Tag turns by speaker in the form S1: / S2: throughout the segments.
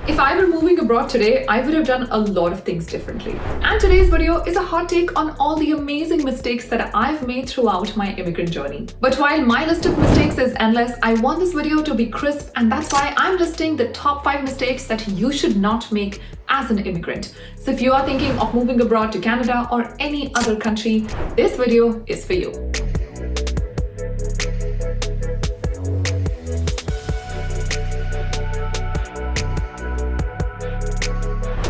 S1: If I were moving abroad today, I would have done a lot of things differently. And today's video is a hot take on all the amazing mistakes that I've made throughout my immigrant journey. But while my list of mistakes is endless, I want this video to be crisp, and that's why I'm listing the top 5 mistakes that you should not make as an immigrant. So if you are thinking of moving abroad to Canada or any other country, this video is for you.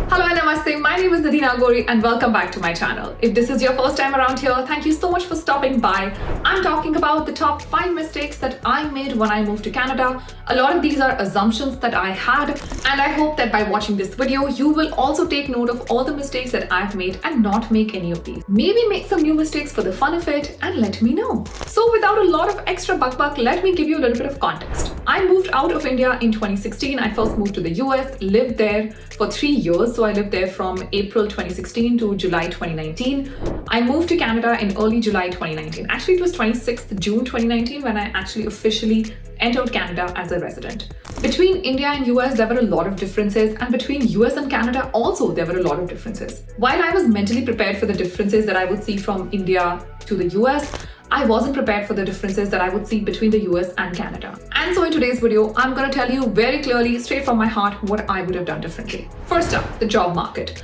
S1: Hello and namaste, my name is Nidhi Nagori and welcome back to my channel. If this is your first time around here, thank you so much for stopping by. I'm talking about the top 5 mistakes that I made when I moved to Canada. A lot of these are assumptions that I had, and I hope that by watching this video, you will also take note of all the mistakes that I've made and not make any of these. Maybe make some new mistakes for the fun of it and let me know. So without a lot of extra buck, let me give you a little bit of context. I moved out of India in 2016. I first moved to the US, lived there for 3 years. So I lived there from April 2016 to July 2019. I moved to Canada in early July 2019. Actually, it was 26th June 2019 when I actually officially entered Canada as a resident. Between India and US, there were a lot of differences, and between US and Canada also, there were a lot of differences. While I was mentally prepared for the differences that I would see from India to the US, I wasn't prepared for the differences that I would see between the US and Canada. And so in today's video, I'm going to tell you very clearly, straight from my heart, what I would have done differently. First up, the job market.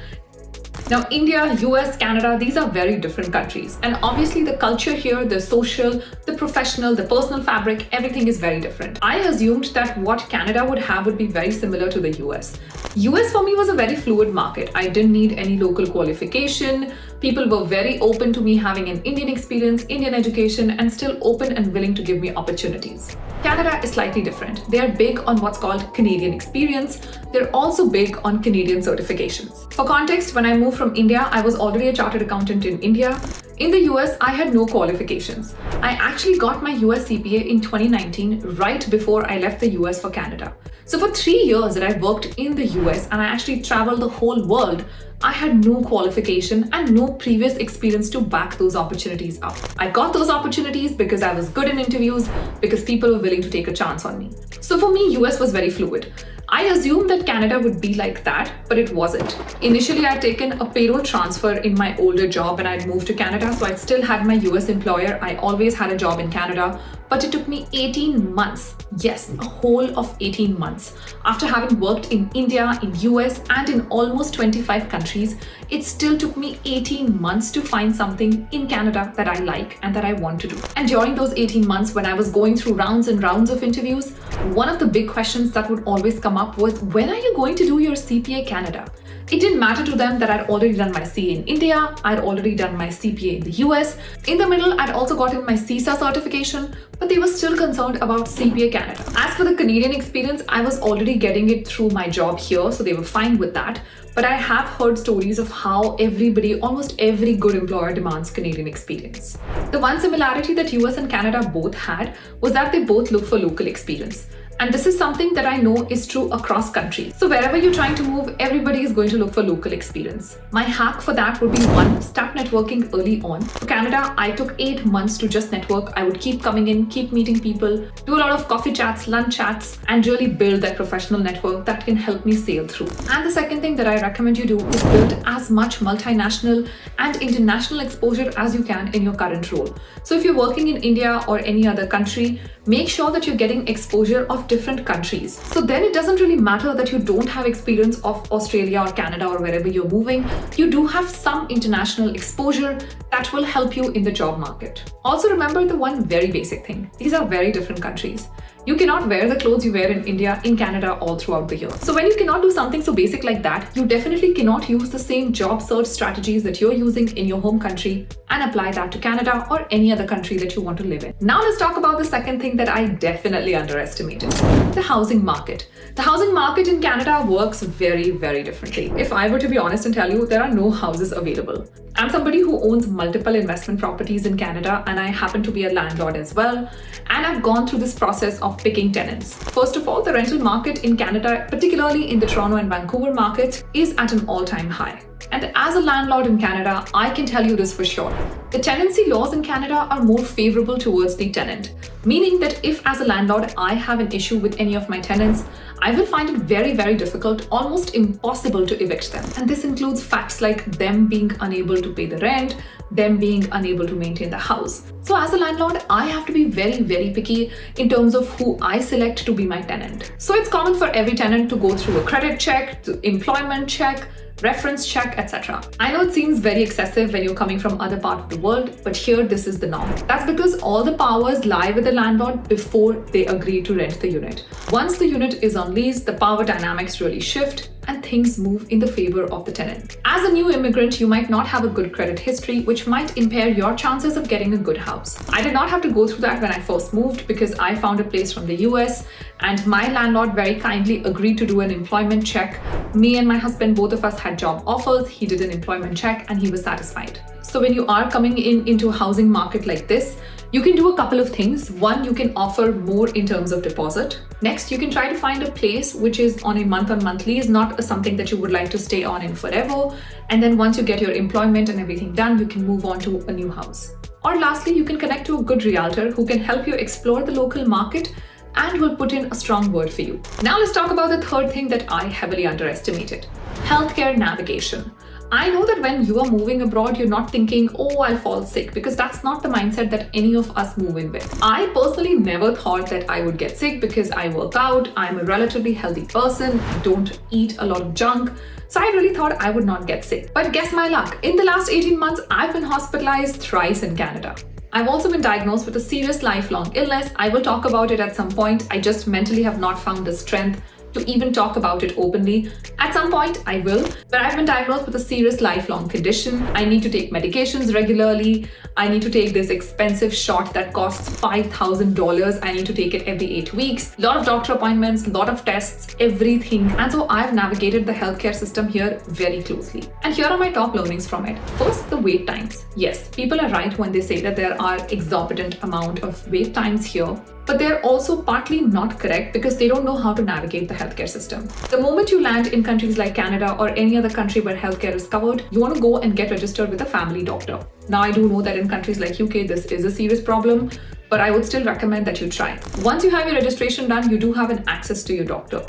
S1: Now, India, US, Canada, these are very different countries. And obviously the culture here, the social, the professional, the personal fabric, everything is very different. I assumed that what Canada would have would be very similar to the US. US for me was a very fluid market. I didn't need any local qualification. People were very open to me having an Indian experience, Indian education, and still open and willing to give me opportunities. Canada is slightly different. They are big on what's called Canadian experience. They're also big on Canadian certifications. For context, when I moved from India, I was already a chartered accountant in India. In the US, I had no qualifications. I actually got my US CPA in 2019, right before I left the US for Canada. So for 3 years that I worked in the US and I actually traveled the whole world, I had no qualification and no previous experience to back those opportunities up. I got those opportunities because I was good in interviews, because people were willing to take a chance on me. So for me, US was very fluid. I assumed that Canada would be like that, but it wasn't. Initially, I'd taken a payroll transfer in my older job and I'd moved to Canada, so I still had my US employer. I always had a job in Canada, but it took me 18 months. Yes, a whole of 18 months. After having worked in India, in US, and in almost 25 countries, it still took me 18 months to find something in Canada that I like and that I want to do. And during those 18 months, when I was going through rounds and rounds of interviews, one of the big questions that would always come up was, when are you going to do your CPA Canada? It didn't matter to them that I'd already done my CA in India, I'd already done my CPA in the US. In the middle, I'd also gotten my CISA certification, but they were still concerned about CPA Canada. As for the Canadian experience, I was already getting it through my job here, so they were fine with that. But I have heard stories of how everybody, almost every good employer demands Canadian experience. The one similarity that US and Canada both had was that they both look for local experience. And this is something that I know is true across countries. So wherever you're trying to move, everybody is going to look for local experience. My hack for that would be 1, start networking early on. For Canada, I took 8 months to just network. I would keep coming in, keep meeting people, do a lot of coffee chats, lunch chats, and really build that professional network that can help me sail through. And the second thing that I recommend you do is build as much multinational and international exposure as you can in your current role. So if you're working in India or any other country, make sure that you're getting exposure of different countries. So then it doesn't really matter that you don't have experience of Australia or Canada or wherever you're moving. You do have some international exposure that will help you in the job market. Also remember the one very basic thing. These are very different countries. You cannot wear the clothes you wear in India, in Canada all throughout the year. So when you cannot do something so basic like that, you definitely cannot use the same job search strategies that you're using in your home country and apply that to Canada or any other country that you want to live in. Now let's talk about the second thing that I definitely underestimated, the housing market. The housing market in Canada works very, very differently. If I were to be honest and tell you, there are no houses available. I'm somebody who owns multiple investment properties in Canada, and I happen to be a landlord as well. And I've gone through this process of picking tenants. First of all, the rental market in Canada, particularly in the Toronto and Vancouver markets, is at an all-time high. And as a landlord in Canada, I can tell you this for sure. The tenancy laws in Canada are more favorable towards the tenant, meaning that if as a landlord I have an issue with any of my tenants, I will find it very, very difficult, almost impossible to evict them. And this includes facts like them being unable to pay the rent, them being unable to maintain the house. So as a landlord, I have to be very, very picky in terms of who I select to be my tenant. So it's common for every tenant to go through a credit check, to employment check, reference check, etc. I know it seems very excessive when you're coming from other part of the world, but here this is the norm. That's because all the powers lie with the landlord before they agree to rent the unit. Once the unit is on lease, the power dynamics really shift and things move in the favor of the tenant. As a new immigrant, you might not have a good credit history, which might impair your chances of getting a good house. I did not have to go through that when I first moved because I found a place from the US and my landlord very kindly agreed to do an employment check. Me and my husband, both of us had job offers. He did an employment check and he was satisfied. So when you are coming into a housing market like this, you can do a couple of things. One, you can offer more in terms of deposit. Next, you can try to find a place which is on a month-on-month lease, not something that you would like to stay on in forever. And then once you get your employment and everything done, you can move on to a new house. Or lastly, you can connect to a good realtor who can help you explore the local market and will put in a strong word for you. Now let's talk about the third thing that I heavily underestimated: healthcare navigation. I know that when you are moving abroad, you're not thinking, oh, I'll fall sick, because that's not the mindset that any of us move in with. I personally never thought that I would get sick because I work out, I'm a relatively healthy person, don't eat a lot of junk. So I really thought I would not get sick. But guess my luck, in the last 18 months, I've been hospitalized thrice in Canada. I've also been diagnosed with a serious lifelong illness. I will talk about it at some point. I just mentally have not found the strength to even talk about it openly. At some point, I will, but I've been diagnosed with a serious lifelong condition. I need to take medications regularly. I need to take this expensive shot that costs $5,000. I need to take it every 8 weeks. A lot of doctor appointments, a lot of tests, everything. And so I've navigated the healthcare system here very closely. And here are my top learnings from it. First, the wait times. Yes, people are right when they say that there are exorbitant amount of wait times here. But they're also partly not correct because they don't know how to navigate the healthcare system. The moment you land in countries like Canada or any other country where healthcare is covered, you want to go and get registered with a family doctor. Now, I do know that in countries like UK, this is a serious problem, but I would still recommend that you try. Once you have your registration done, you do have an access to your doctor.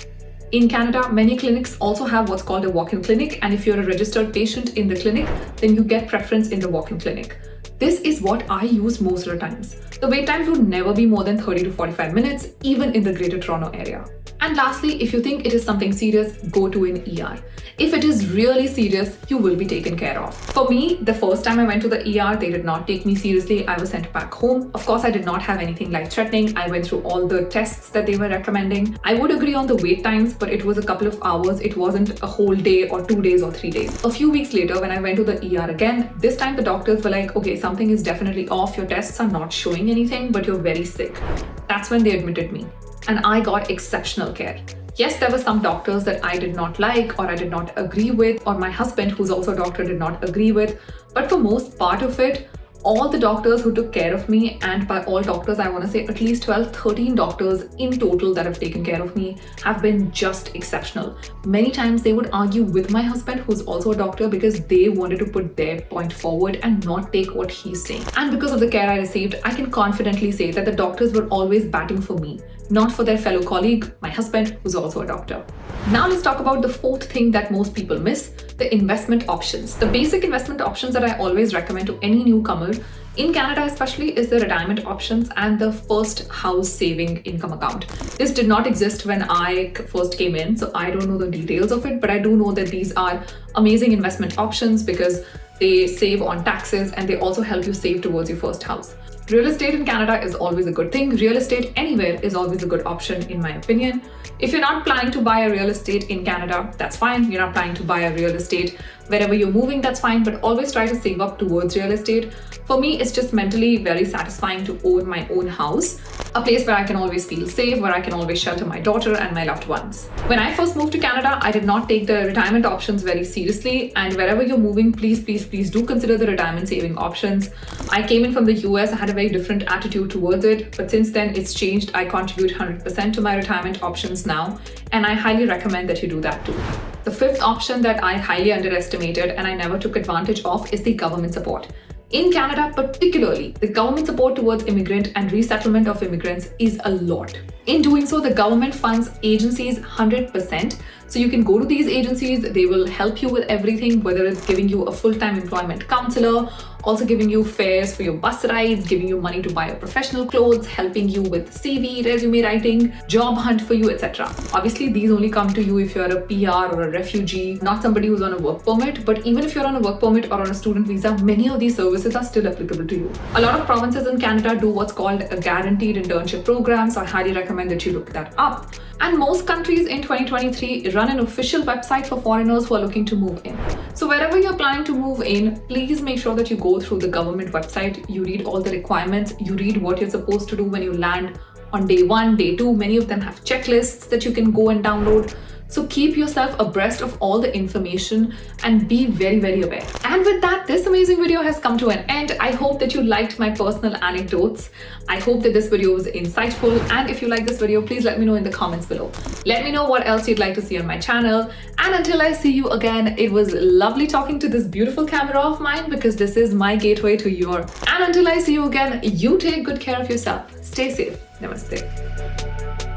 S1: In Canada, many clinics also have what's called a walk-in clinic, and if you're a registered patient in the clinic, then you get preference in the walk-in clinic. This is what I use most of the times. The wait times would never be more than 30 to 45 minutes, even in the Greater Toronto area. And lastly, if you think it is something serious, go to an ER. If it is really serious, you will be taken care of. For me, the first time I went to the ER, they did not take me seriously. I was sent back home. Of course, I did not have anything life-threatening. I went through all the tests that they were recommending. I would agree on the wait times, but it was a couple of hours. It wasn't a whole day or 2 days or 3 days. A few weeks later, when I went to the ER again, this time the doctors were like, okay, something is definitely off. Your tests are not showing anything, but you're very sick. That's when they admitted me. And I got exceptional care. Yes, there were some doctors that I did not like or I did not agree with, or my husband, who's also a doctor, did not agree with. But for most part of it, all the doctors who took care of me, and by all doctors, I want to say at least 12, 13 doctors in total that have taken care of me, have been just exceptional. Many times they would argue with my husband, who's also a doctor, because they wanted to put their point forward and not take what he's saying. And because of the care I received, I can confidently say that the doctors were always batting for me, not for their fellow colleague, my husband, who's also a doctor. Now let's talk about the fourth thing that most people miss, the investment options. The basic investment options that I always recommend to any newcomer, in Canada especially, is the retirement options and the first house saving income account. This did not exist when I first came in, so I don't know the details of it, but I do know that these are amazing investment options because they save on taxes and they also help you save towards your first house. Real estate in Canada is always a good thing. Real estate anywhere is always a good option, in my opinion. If you're not planning to buy a real estate in Canada, that's fine. You're not planning to buy a real estate wherever you're moving, that's fine. But always try to save up towards real estate. For me, it's just mentally very satisfying to own my own house, a place where I can always feel safe, where I can always shelter my daughter and my loved ones. When I first moved to Canada, I did not take the retirement options very seriously, and wherever you're moving, please do consider the retirement saving options. I came in from the US, I had a very different attitude towards it, but since then it's changed. I contribute 100% to my retirement options now, and I highly recommend that you do that too. The fifth option that I highly underestimated and I never took advantage of is the government support. In Canada particularly, the government support towards immigrant and resettlement of immigrants is a lot. In doing so, the government funds agencies 100%. So you can go to these agencies, they will help you with everything, whether it's giving you a full-time employment counselor, also giving you fares for your bus rides, giving you money to buy your professional clothes, helping you with CV, resume writing, job hunt for you, etc. Obviously, these only come to you if you're a PR or a refugee, not somebody who's on a work permit. But even if you're on a work permit or on a student visa, many of these services are still applicable to you. A lot of provinces in Canada do what's called a guaranteed internship program, so I highly recommend that you look that up. And most countries in 2023 run an official website for foreigners who are looking to move in. So wherever you're planning to move in, please make sure that you go through the government website, you read all the requirements, you read what you're supposed to do when you land on day 1, day 2. Many of them have checklists that you can go and download. So keep yourself abreast of all the information and be very aware. And with that, this amazing video has come to an end. I hope that you liked my personal anecdotes. I hope that this video was insightful. And if you like this video, please let me know in the comments below. Let me know what else you'd like to see on my channel. And until I see you again, it was lovely talking to this beautiful camera of mine, because this is my gateway to your. And until I see you again, you take good care of yourself. Stay safe. Namaste.